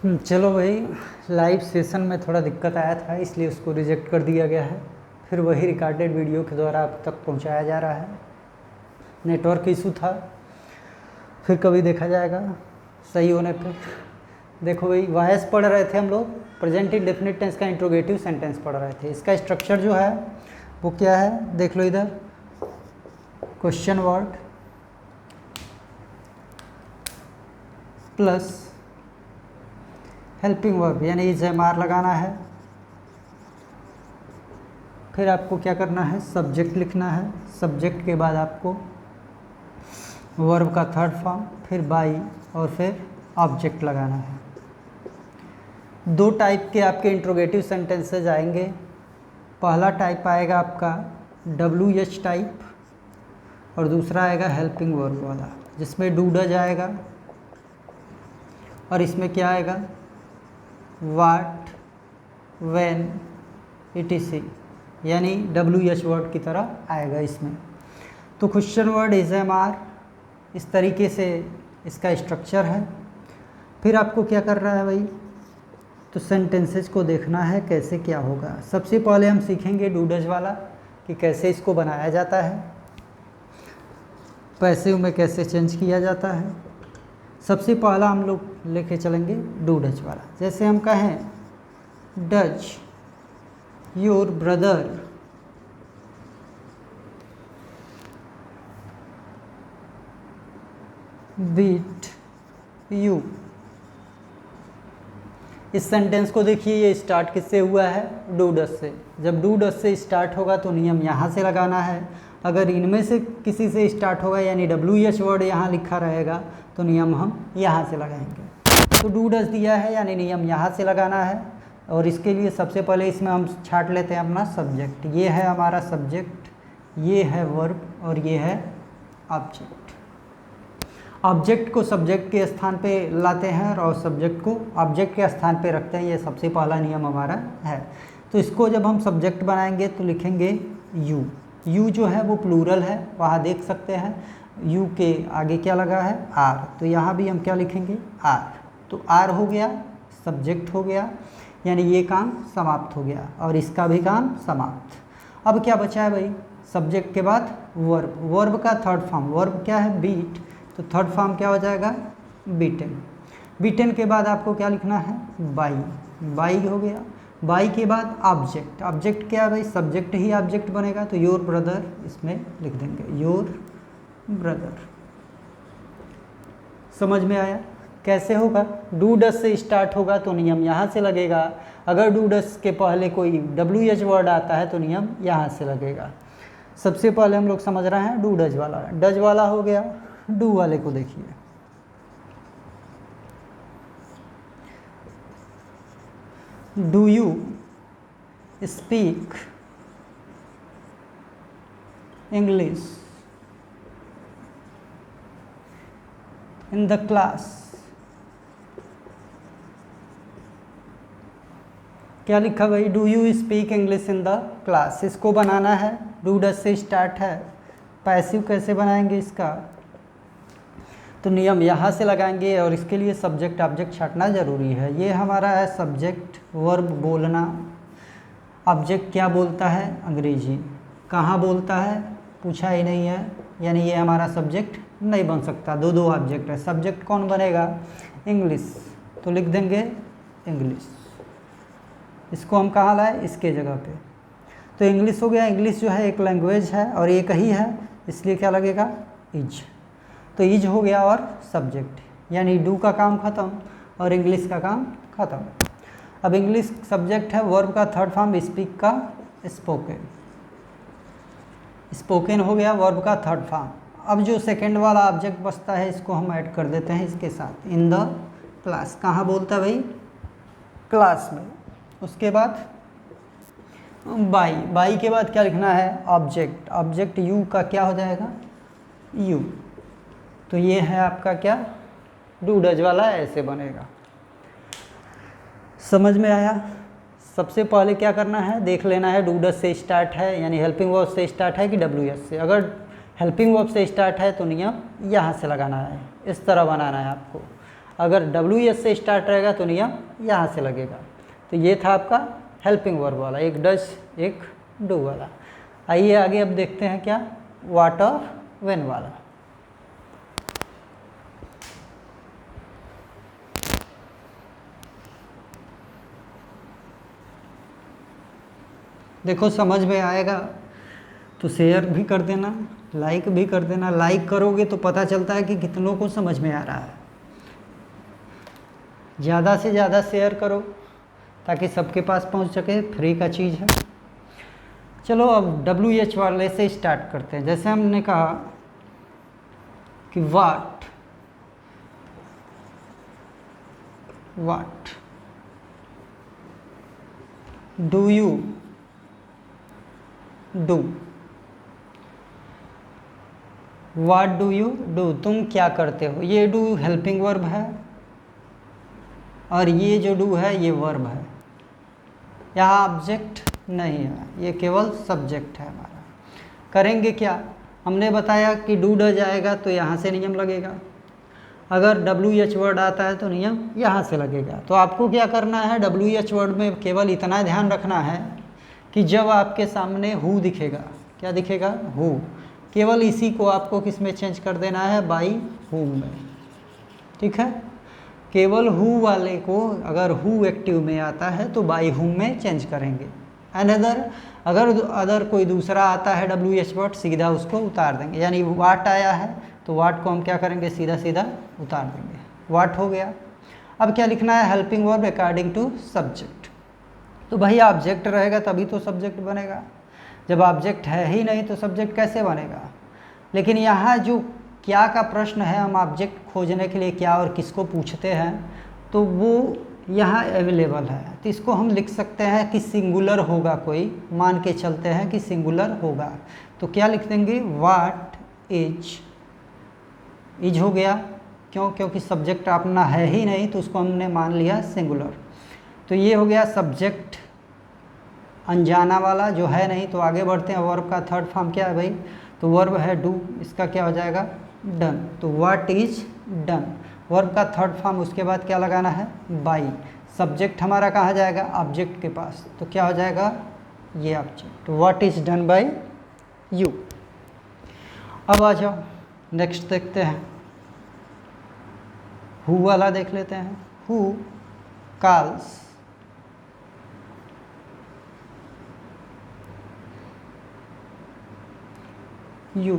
चलो भाई, live session में थोड़ा दिक्कत आया था इसलिए उसको रिजेक्ट कर दिया गया है। फिर वही रिकॉर्डेड वीडियो के द्वारा आप तक पहुंचाया जा रहा है। नेटवर्क इशू था, फिर कभी देखा जाएगा सही होने पे। देखो भाई, वॉइस पढ़ रहे थे हम लोग, प्रेजेंट इंडेफिनिट टेंस का इंट्रोगेटिव सेंटेंस पढ़ रहे थे। इसका स्ट्रक्चर जो है वो क्या है देख लो इधर। Question word plus helping verb यानी एमआर लगाना है। फिर आपको क्या करना है, सब्जेक्ट लिखना है। सब्जेक्ट के बाद आपको वर्ब का थर्ड फॉर्म, फिर बाई और फिर ऑब्जेक्ट लगाना है। दो टाइप के आपके इंट्रोगेटिव सेंटेंसेज आएंगे। पहला टाइप आएगा आपका WH टाइप और दूसरा आएगा हेल्पिंग वर्ब वाला, जिसमें डू डज आएगा और इसमें क्या आएगा, वाट, व्हेन, etc यानी WH वर्ड की तरह आएगा इसमें। तो क्वेश्चन वर्ड एमआर, इस तरीके से इसका स्ट्रक्चर है। फिर आपको क्या कर रहा है भाई, तो सेंटेंसेस को देखना है कैसे क्या होगा। सबसे पहले हम सीखेंगे डू डज वाला कि कैसे इसको बनाया जाता है, पैसिव में कैसे चेंज किया जाता है। सबसे पहला हम लोग लेके चलेंगे डू डज वाला। जैसे हम कहें does your brother beat you. इस सेंटेंस को देखिए, ये स्टार्ट किससे हुआ है, डू डज से। जब डू डज से स्टार्ट होगा तो नियम यहाँ से लगाना है। अगर इनमें से किसी से स्टार्ट होगा यानी WH वर्ड यहाँ लिखा रहेगा तो नियम हम यहाँ से लगाएंगे। तो डू डज दिया है यानी नियम यहाँ से लगाना है। और इसके लिए सबसे पहले इसमें हम छाट लेते हैं अपना सब्जेक्ट। ये है हमारा सब्जेक्ट, ये है वर्ब और ये है ऑब्जेक्ट। ऑब्जेक्ट को सब्जेक्ट के स्थान पे लाते हैं और सब्जेक्ट को ऑब्जेक्ट के स्थान पे रखते हैं। ये सबसे पहला नियम हमारा है। तो इसको जब हम सब्जेक्ट बनाएंगे तो लिखेंगे यू। यू जो है वो प्लूरल है, वहाँ देख सकते हैं। यू के आगे क्या लगा है, आर। तो यहाँ भी हम क्या लिखेंगे, आर। तो आर हो गया, सब्जेक्ट हो गया, यानी ये काम समाप्त हो गया और इसका भी काम समाप्त। अब क्या बचा है भाई, सब्जेक्ट के बाद वर्ब। वर्ब का थर्ड फॉर्म, वर्ब क्या है, बीट। तो थर्ड फॉर्म क्या हो जाएगा, बीटन। बीटन के बाद आपको क्या लिखना है, बाई। बाई हो गया। बाई के बाद ऑब्जेक्ट। ऑब्जेक्ट क्या है भाई, सब्जेक्ट ही ऑब्जेक्ट बनेगा। तो योर ब्रदर इसमें लिख देंगे, योर ब्रदर। समझ में आया कैसे होगा। डू डज से स्टार्ट होगा तो नियम यहाँ से लगेगा। अगर डू डज के पहले कोई WH वर्ड आता है तो नियम यहाँ से लगेगा। सबसे पहले हम लोग समझ रहे हैं डू डज वाला। डज वाला हो गया, डू वाले को देखिए। Do you speak English in the class. क्या लिखा भाई, do you speak English in the class. इसको बनाना है, डू डज से स्टार्ट है। पैसिव कैसे बनाएंगे इसका, तो नियम यहाँ से लगाएंगे और इसके लिए सब्जेक्ट ऑब्जेक्ट छाटना ज़रूरी है। ये हमारा है सब्जेक्ट, वर्ब बोलना। ऑब्जेक्ट क्या बोलता है, अंग्रेजी। कहाँ बोलता है, पूछा ही नहीं है, यानी ये हमारा सब्जेक्ट नहीं बन सकता। दो दो ऑब्जेक्ट है, सब्जेक्ट कौन बनेगा, इंग्लिश। तो लिख देंगे इंग्लिश। इसको हम कहाँ लाए, इसके जगह पे। तो इंग्लिश हो गया। इंग्लिश जो है एक लैंग्वेज है और एक ही है, इसलिए क्या लगेगा, इज। तो इज हो गया और सब्जेक्ट, यानी डू का काम ख़त्म और इंग्लिश का काम ख़त्म। अब इंग्लिश सब्जेक्ट है, वर्ब का थर्ड फॉर्म स्पीक का स्पोकन। स्पोकन हो गया वर्ब का थर्ड फॉर्म। अब जो सेकंड वाला ऑब्जेक्ट बचता है इसको हम ऐड कर देते हैं इसके साथ, इन द क्लास। कहाँ बोलता है भाई, क्लास में। उसके बाद बाई। बाई के बाद क्या लिखना है, ऑब्जेक्ट। ऑब्जेक्ट यू का क्या हो जाएगा, यू। तो ये है आपका क्या, डू डज वाला ऐसे बनेगा। समझ में आया। सबसे पहले क्या करना है, देख लेना है डू डज से स्टार्ट है यानी हेल्पिंग वर्ब से स्टार्ट है कि WH से। अगर हेल्पिंग वर्ब से स्टार्ट है तो नियम यहाँ से लगाना है, इस तरह बनाना है आपको। अगर WH से स्टार्ट रहेगा तो नियम यहाँ से लगेगा। तो ये था आपका हेल्पिंग वर्ब वाला, एक डज एक डू वाला। आइए आगे अब देखते हैं क्या, व्हाट और व्हेन वाला। देखो समझ में आएगा तो शेयर भी कर देना, लाइक भी कर देना। लाइक करोगे तो पता चलता है कि कितनों को समझ में आ रहा है। ज़्यादा से ज़्यादा शेयर करो ताकि सबके पास पहुंच सके, फ्री का चीज़ है। चलो अब WH वाले से स्टार्ट करते हैं। जैसे हमने कहा कि what do you do, what do you do, तुम क्या करते हो। ये डू हेल्पिंग वर्ब है और ये जो डू है ये वर्ब है। यहाँ ऑब्जेक्ट नहीं है, ये केवल सब्जेक्ट है हमारा। करेंगे क्या, हमने बताया कि डू डज आएगा तो यहाँ से नियम लगेगा, अगर WH वर्ड आता है तो नियम यहाँ से लगेगा। तो आपको क्या करना है, WH वर्ड में केवल इतना ध्यान रखना है कि जब आपके सामने हु दिखेगा, क्या दिखेगा, हु, केवल इसी को आपको किस में चेंज कर देना है, बाई हुम में। ठीक है, केवल हु वाले को अगर हु एक्टिव में आता है तो बाई हुम में चेंज करेंगे। अगर कोई दूसरा आता है WH वर्ड, सीधा उसको उतार देंगे। यानी वाट आया है तो वाट को हम क्या करेंगे, सीधा सीधा उतार देंगे, वाट हो गया। अब क्या लिखना है, helping verb according to subject. तो भाई ऑब्जेक्ट रहेगा तभी तो सब्जेक्ट बनेगा, जब ऑब्जेक्ट है ही नहीं तो सब्जेक्ट कैसे बनेगा। लेकिन यहाँ जो क्या का प्रश्न है, हम ऑब्जेक्ट खोजने के लिए क्या और किसको पूछते हैं, तो वो यहाँ अवेलेबल है। तो इसको हम लिख सकते हैं कि सिंगुलर होगा, कोई मान के चलते हैं कि सिंगुलर होगा। तो क्या लिख देंगे, व्हाट इज हो गया, क्यों, क्योंकि सब्जेक्ट अपना है ही नहीं तो उसको हमने मान लिया सिंगुलर। तो ये हो गया सब्जेक्ट अनजाना वाला जो है नहीं। तो आगे बढ़ते हैं, वर्ब का थर्ड फॉर्म क्या है भाई, तो वर्ब है डू, इसका क्या हो जाएगा, डन। तो व्हाट इज डन, वर्ब का थर्ड फॉर्म, उसके बाद क्या लगाना है, बाई। सब्जेक्ट हमारा कहाँ जाएगा, ऑब्जेक्ट के पास, तो क्या हो जाएगा, ये object. What is done by you. अब आ जाओ नेक्स्ट देखते हैं, हु वाला देख लेते हैं। हु कॉल्स यू,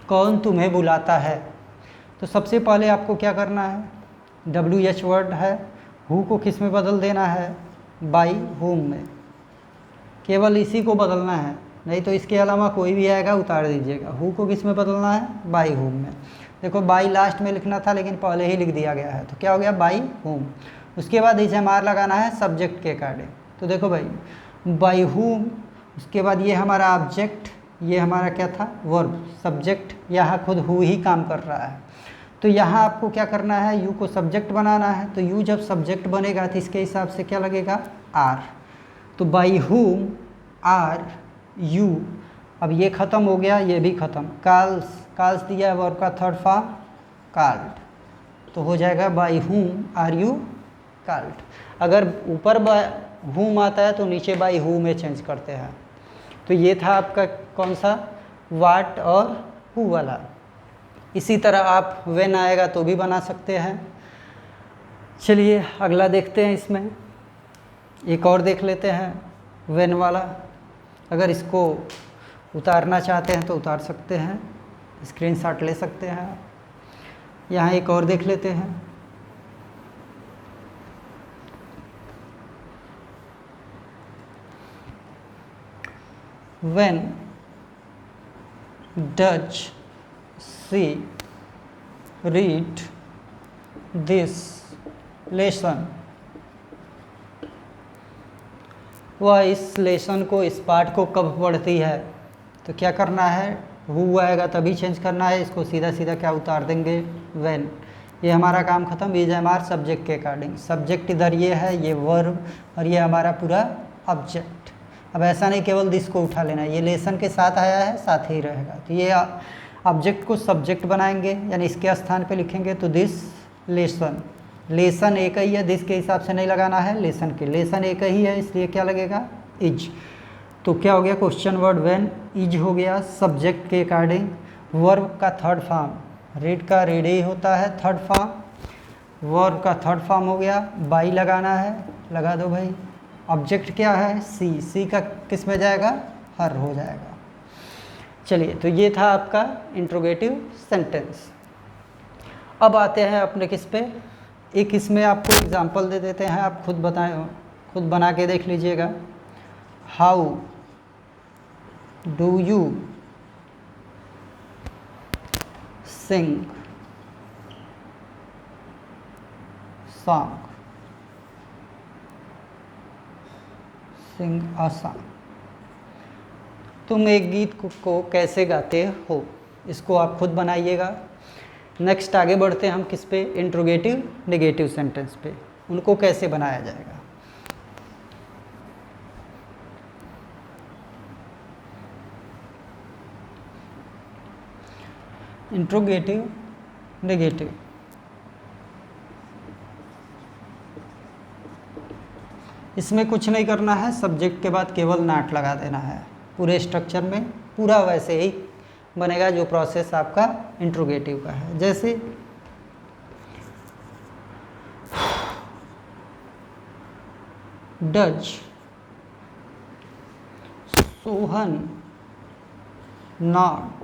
कौन तुम्हें बुलाता है। तो सबसे पहले आपको क्या करना है, WH वर्ड है, हु को किस में बदल देना है, बाई हुम में। केवल इसी को बदलना है, नहीं तो इसके अलावा कोई भी आएगा उतार दीजिएगा। हु को किस में बदलना है, बाई हुम में। देखो बाई लास्ट में लिखना था लेकिन पहले ही लिख दिया गया है, तो क्या हो गया, बाई हुम। उसके बाद इसे मार लगाना है सब्जेक्ट के अकॉर्डिंग। तो देखो भाई बाई हुम, उसके बाद ये हमारा ऑब्जेक्ट, ये हमारा क्या था, वर्ब। सब्जेक्ट यहाँ खुद हु ही काम कर रहा है, तो यहाँ आपको क्या करना है, यू को सब्जेक्ट बनाना है। तो यू जब सब्जेक्ट बनेगा तो इसके हिसाब से क्या लगेगा, आर। तो बाई हुम आर यू। अब ये ख़त्म हो गया, ये भी ख़त्म। कॉल्स दिया है, वर्ब का थर्ड फॉर्म कॉल्ड, तो हो जाएगा बाई हुम आर यू कॉल्ड। अगर ऊपर हुम आता है तो नीचे बाई हु में चेंज करते हैं। तो ये था आपका कौन सा, व्हाट और हु वाला। इसी तरह आप व्हेन आएगा तो भी बना सकते हैं। चलिए अगला देखते हैं, इसमें एक और देख लेते हैं व्हेन वाला। अगर इसको उतारना चाहते हैं तो उतार सकते हैं, स्क्रीनशॉट ले सकते हैं। यहाँ एक और देख लेते हैं, when does she read this lesson, वह इस लेसन को, इस पाठ को कब पढ़ती है। तो क्या करना है, हु आएगा तभी चेंज करना है, इसको सीधा सीधा क्या उतार देंगे, when। ये हमारा काम खत्म। इज हमारा सब्जेक्ट के अकॉर्डिंग, सब्जेक्ट इधर ये है, ये वर्ब, और ये हमारा पूरा ऑब्जेक्ट। अब ऐसा नहीं केवल दिस को उठा लेना है, ये लेसन के साथ आया है, साथ ही रहेगा। तो ये ऑब्जेक्ट को सब्जेक्ट बनाएंगे यानी इसके स्थान पे लिखेंगे तो दिस लेसन, लेसन एक ही है, दिस के हिसाब से नहीं लगाना है, लेसन के, लेसन एक ही है इसलिए क्या लगेगा इज। तो क्या हो गया क्वेश्चन वर्ड व्हेन, इज हो गया सब्जेक्ट के अकॉर्डिंग। वर्ब का थर्ड फॉर्म, रीड का रीड ही होता है थर्ड फॉर्म, वर्ब का थर्ड फॉर्म हो गया, बाई लगाना है, लगा दो भाई। ऑब्जेक्ट क्या है सी, सी का किस में जाएगा हर हो जाएगा। चलिए तो ये था आपका इंट्रोगेटिव सेंटेंस। अब आते हैं अपने किस पे, एक इसमें आपको एग्जांपल दे देते हैं, आप खुद बताएं, खुद बना के देख लीजिएगा। How do you sing song, sing a song, तुम एक गीत को कैसे गाते हो, इसको आप खुद बनाइएगा। नेक्स्ट आगे बढ़ते हैं हम किस पे, इंट्रोगेटिव नेगेटिव सेंटेंस पे, उनको कैसे बनाया जाएगा। इंट्रोगेटिव नेगेटिव, इसमें कुछ नहीं करना है, सब्जेक्ट के बाद केवल नॉट लगा देना है, पूरे स्ट्रक्चर में पूरा वैसे ही बनेगा जो प्रोसेस आपका इंट्रोगेटिव का है। जैसे does Sohan not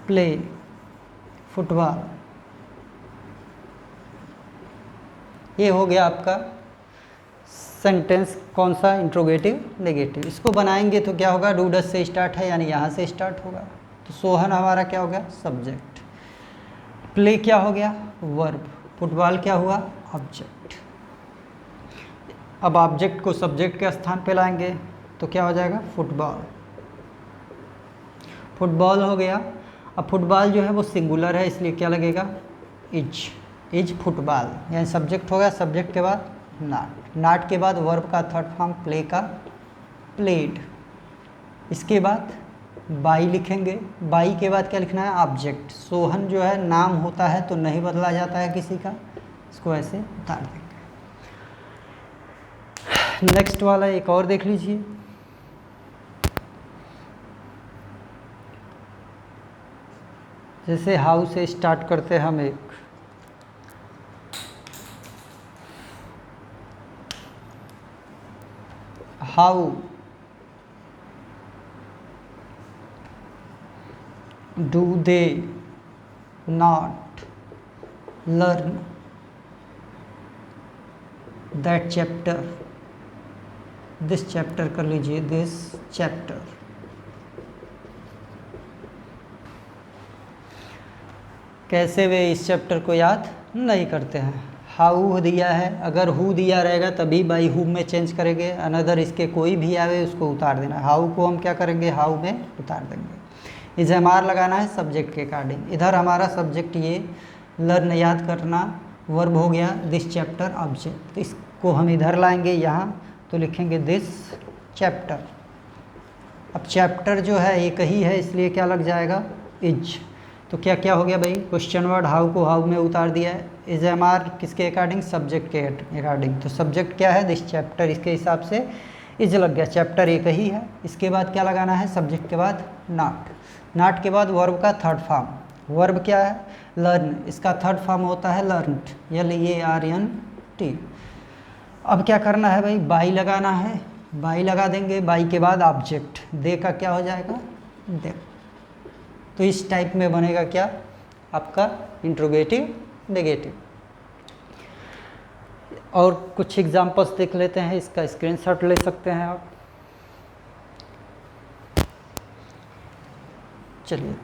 play football, ये हो गया आपका सेंटेंस कौन सा, इंट्रोगेटिव नेगेटिव। इसको बनाएंगे तो क्या होगा, डू डज से स्टार्ट है यानी यहाँ से स्टार्ट होगा, तो सोहन हमारा क्या हो गया सब्जेक्ट, प्ले क्या हो गया वर्ब, फुटबॉल क्या हुआ ऑब्जेक्ट। अब ऑब्जेक्ट को सब्जेक्ट के स्थान पे लाएंगे तो क्या हो जाएगा फुटबॉल, फुटबॉल हो गया। अब फुटबॉल जो है वो सिंगुलर है इसलिए क्या लगेगा इज फुटबॉल, यानी सब्जेक्ट हो गया, सब्जेक्ट के बाद नॉट, नॉट के बाद वर्ब का थर्ड फॉर्म प्ले का प्लेड, इसके बाद बाई लिखेंगे, बाई के बाद क्या लिखना है ऑब्जेक्ट। सोहन जो है नाम होता है तो नहीं बदला जाता है किसी का, इसको ऐसे उतार देंगे। नेक्स्ट वाला एक और देख लीजिए, जैसे हाउ से स्टार्ट करते हैं हम, एक how do they not learn that chapter, this chapter कर लीजिए, दिस चैप्टर। कैसे वे इस चैप्टर को याद नहीं करते हैं। हाउ दिया है, अगर हु दिया रहेगा तभी बाई हु में चेंज करेंगे, अनदर इसके कोई भी आवे उसको उतार देना। हाउ को हम क्या करेंगे हाउ में उतार देंगे। इजहमार लगाना है सब्जेक्ट के अकॉर्डिंग, इधर हमारा सब्जेक्ट ये लर्न याद करना, वर्ब हो गया दिस चैप्टर ऑब्जेक्ट, तो इसको हम इधर लाएंगे यहाँ तो लिखेंगे दिस चैप्टर। अब चैप्टर जो है एक ही है इसलिए क्या लग जाएगा इज, तो क्या क्या हो गया भाई क्वेश्चन वर्ड हाउ को हाउ में उतार दिया है, इज एम आर किसके अकॉर्डिंग सब्जेक्ट के अकॉर्डिंग, तो सब्जेक्ट क्या है दिस चैप्टर, इसके हिसाब से इज लग गया, चैप्टर एक ही है। इसके बाद क्या लगाना है सब्जेक्ट के बाद नॉट, नॉट के बाद वर्ब का थर्ड फॉर्म, वर्ब क्या है लर्न, इसका थर्ड फॉर्म होता है लर्नड, LEARNT। अब क्या करना है भाई बाई लगाना है, बाई लगा देंगे, बाई के बाद ऑब्जेक्ट, दे का क्या हो जाएगा दे। तो इस टाइप में बनेगा क्या आपका इंट्रोगेटिव नेगेटिव। और कुछ एग्जांपल्स देख लेते हैं, इसका स्क्रीनशॉट ले सकते हैं आप। चलिए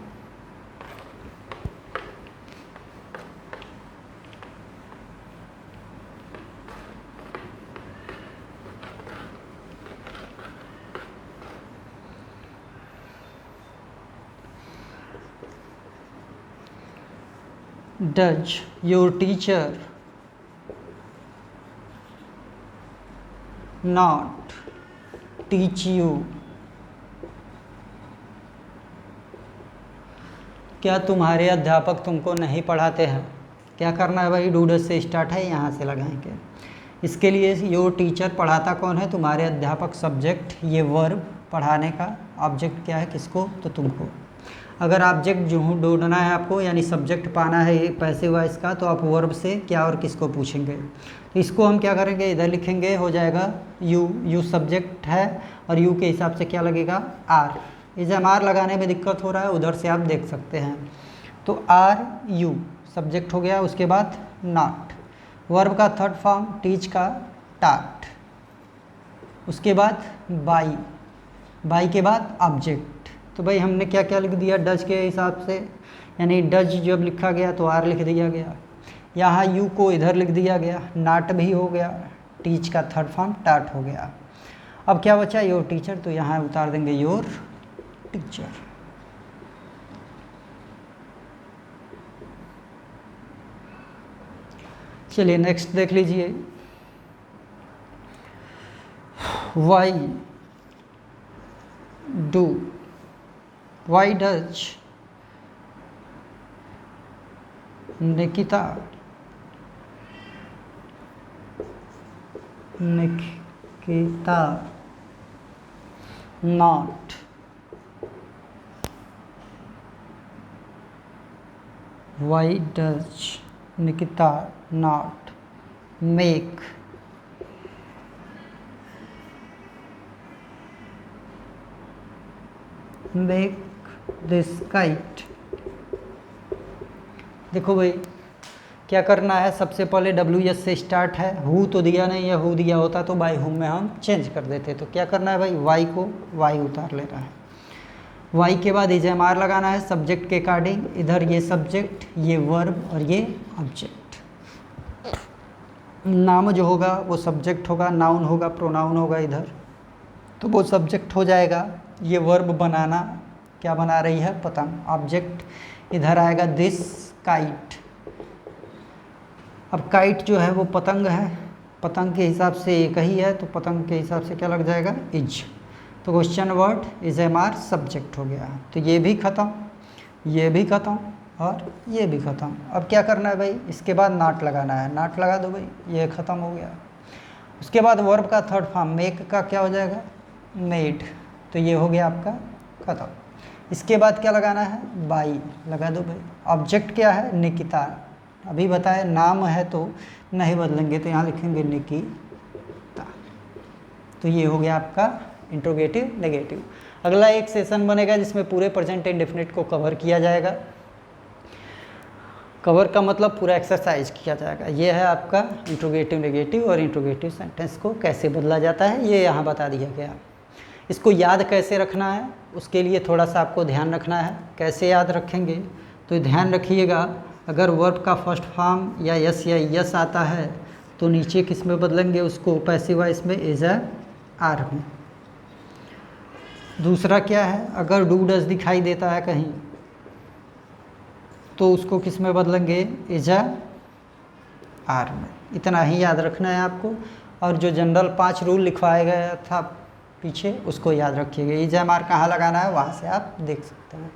Does your teacher not teach you क्या तुम्हारे अध्यापक तुमको नहीं पढ़ाते हैं? क्या करना है भाई, डू डज से स्टार्ट है, यहाँ से लगाएंगे। इसके लिए योर टीचर, पढ़ाता कौन है? तुम्हारे अध्यापक। सब्जेक्ट ये वर्ब, पढ़ाने का। ऑब्जेक्ट क्या है, किसको? तो तुमको। अगर ऑब्जेक्ट जो ढूंढना है आपको, यानी सब्जेक्ट पाना है पैसिव वॉइस का, तो आप वर्ब से क्या और किसको पूछेंगे। तो इसको हम क्या करेंगे, इधर लिखेंगे, हो जाएगा यू। यू सब्जेक्ट है और यू के हिसाब से क्या लगेगा, आर। इस आर लगाने में दिक्कत हो रहा है, उधर से आप देख सकते हैं। तो आर यू सब्जेक्ट हो गया। उसके बाद नॉट, वर्ब का थर्ड फॉर्म, टीच का टाट। उसके बाद बाई, बाई के बाद ऑब्जेक्ट। तो भाई हमने क्या क्या लिख दिया डज के हिसाब से, यानी डज जब लिखा गया तो आर लिख दिया गया, यहाँ यू को इधर लिख दिया गया, नाट भी हो गया, टीच का थर्ड फॉर्म टाट हो गया। अब क्या बचा, योर टीचर, तो यहाँ उतार देंगे योर टीचर। चलिए नेक्स्ट देख लीजिए। Why do, why does Nikita not why does Nikita not make this kite. देखो भाई क्या करना है, सबसे पहले WS से स्टार्ट है, हु तो दिया नहीं है, हु दिया होता तो बाई हुम में हम चेंज कर देते। तो क्या करना है भाई, वाई को वाई उतार लेना है। वाई के बाद इजमार लगाना है सब्जेक्ट के अकॉर्डिंग, इधर ये सब्जेक्ट, ये वर्ब और ये ऑब्जेक्ट। नाम जो होगा वो सब्जेक्ट होगा, नाउन होगा, प्रोनाउन होगा इधर, तो वो सब्जेक्ट हो जाएगा। ये वर्ब बनाना, क्या बना रही है, पतंग, ऑब्जेक्ट इधर आएगा दिस काइट। अब काइट जो है वो पतंग है, पतंग के हिसाब से एक ही है, तो पतंग के हिसाब से क्या लग जाएगा, इज। तो question word is am are subject हो गया। तो ये भी ख़त्म, ये भी ख़त्म और ये भी ख़त्म। अब क्या करना है भाई, इसके बाद नाट लगाना है, नाट लगा दो भाई, ये ख़त्म हो गया। उसके बाद वर्ब का थर्ड फॉर्म मेक का क्या हो जाएगा, मेड। तो ये हो गया आपका ख़त्म। इसके बाद क्या लगाना है, बाई लगा दो भाई। ऑब्जेक्ट क्या है, निकिता, अभी बताए नाम है तो नहीं बदलेंगे, तो यहाँ लिखेंगे निकिता। तो ये हो गया आपका इंट्रोगेटिव नेगेटिव। अगला एक सेशन बनेगा जिसमें पूरे प्रेजेंट इंडेफिनिट को कवर किया जाएगा। कवर का मतलब पूरा एक्सरसाइज किया जाएगा। ये है आपका इंट्रोगेटिव नेगेटिव और इंट्रोगेटिव सेंटेंस को कैसे बदला जाता है, ये यहाँ बता दिया गया। इसको याद कैसे रखना है, उसके लिए थोड़ा सा आपको ध्यान रखना है। कैसे याद रखेंगे, तो ध्यान रखिएगा, अगर वर्ब का फर्स्ट फॉर्म या यस आता है तो नीचे किस में बदलेंगे उसको, पैसिव वॉइस में, इज अ आर में। दूसरा क्या है, अगर डू डज दिखाई देता है कहीं तो उसको किस में बदलेंगे, इज अ आर में। इतना ही याद रखना है आपको। और जो जनरल 5 रूल लिखवाया गया था पीछे, उसको याद रखिएगा। इज एम आर कहाँ लगाना है वहाँ से आप देख सकते हैं।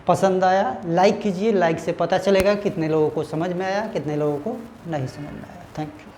पसंद आया लाइक कीजिए, लाइक से पता चलेगा कितने लोगों को समझ में आया, कितने लोगों को नहीं समझ में आया। Thank you.